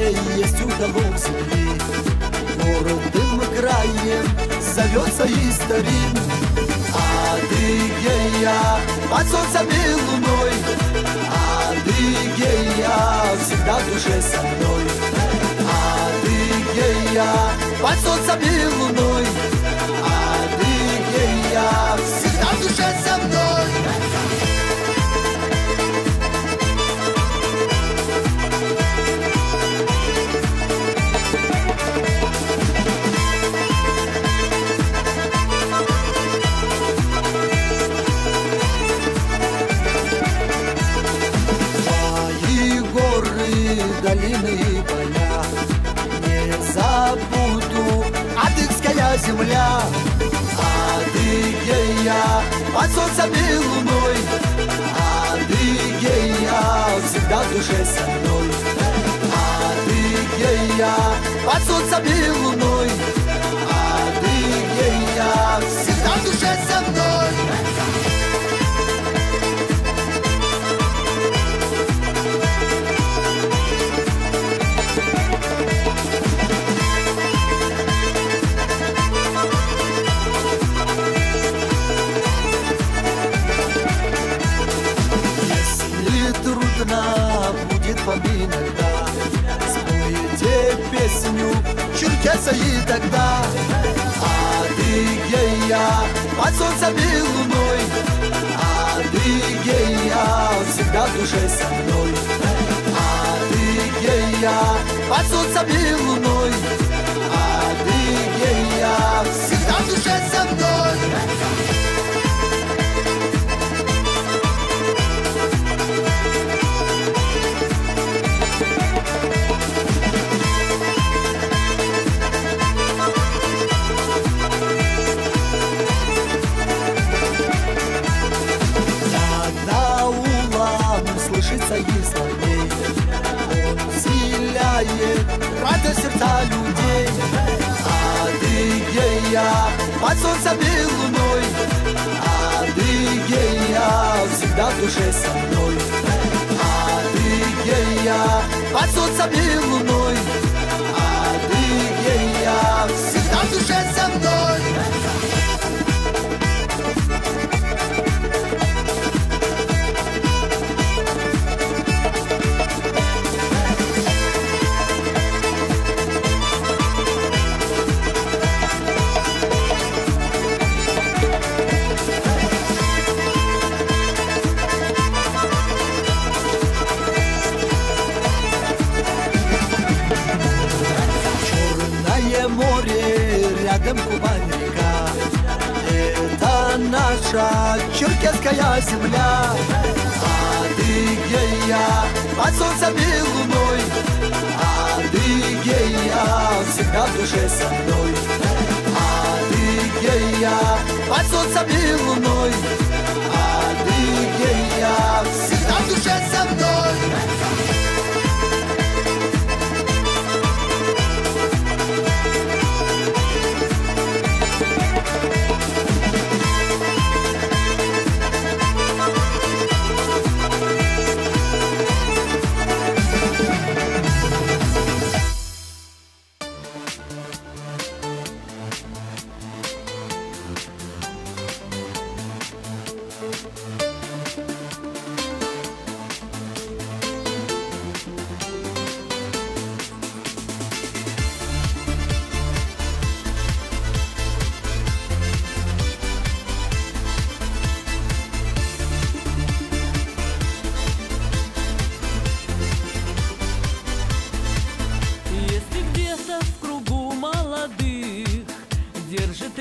где есть уголок земли. Гордым краем зовется Истарин. Адыгея под солнцем и луной, Адыгея всегда в душе со мной. Адыгея под солнцем и луной, Адыгея всегда в душе со мной. Долины и поля не забуду, адыгская земля. Адыгея под солнцем и луной, Адыгея всегда в душе со мной. Адыгея под солнцем и луной, Адыгея всегда в душе со мной. Будет вам иногда, спойте песню черкеса и тогда. Адыгея под солнцем и луной, Адыгея всегда в душе со мной. Адыгея под солнцем и луной, Адыгея всегда в душе со мной. Слышится из слоней, он вселяет радость сердца людей. Адыгея под солнцем и луной, Адыгея всегда в душе со мной. Адыгея под солнцем и луной, Адыгея всегда в душе со мной. Море, рядом Кубань река, это наша черкесская земля. Адыгея под солнцем и луной, Адыгея всегда в душе со мной. Адыгея под солнцем и луной, Адыгея всегда в душе со мной.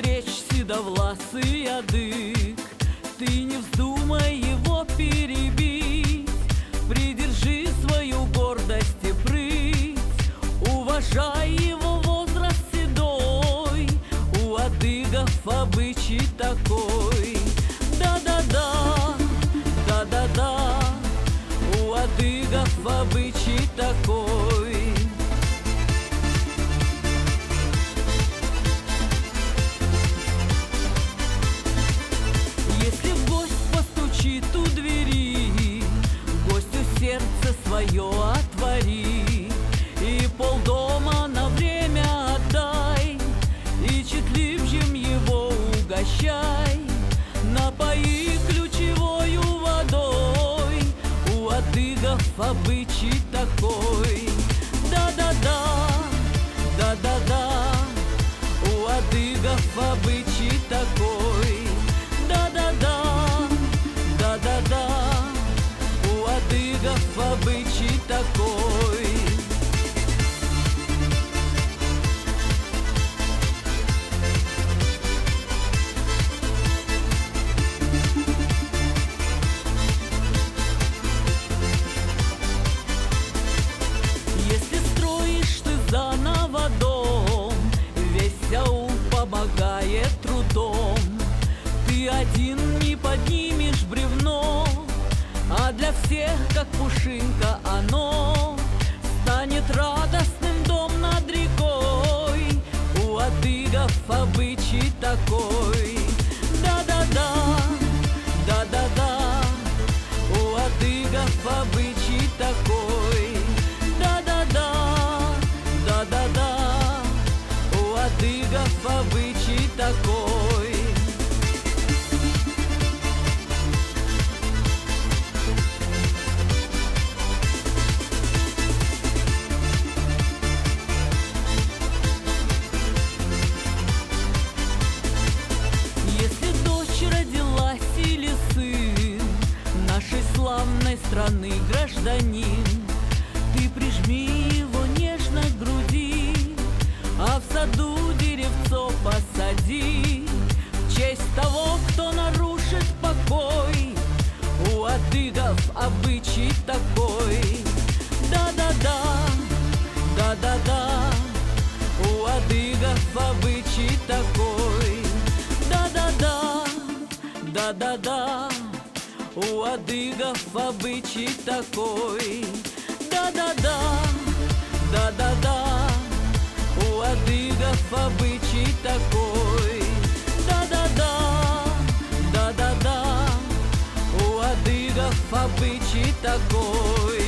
Речь седовласый адык, ты не вздумай его перебить, придержи свою гордость и прыть, уважай его возраст седой, у адыгов обычай такой. Да-да-да, да-да-да, у адыгов обычай такой. Свое отвори и адыгов обычай такой. Да-да-да, да-да-да, у адыгов обычай такой. Да-да-да, да-да-да, у адыгов обычай такой. Если строишь ты заново дом, весь аул помогает трудом. Ты один не поднимешь бревно, а для всех, как пушинка, оно станет радостным дом над рекой. У адыгов обычай такой. Да-да-да, да-да-да, у адыгов обычай такой. Да-да-да, да-да-да, у адыгов обычай такой. Если дочь родилась или сын нашей славной страны гражданин, ты прижми его нежно к груди, а в саду деревцо посади в честь того, кто нарушит покой. У адыгов обычай такой. Да-да-да, да-да-да, у адыгов обычай такой. Да-да-да, да-да-да, у адыгов обычай такой. Да-да-да, да-да-да, у адыгов обычай такой. Да-да-да, да-да-да, у адыгов обычай такой.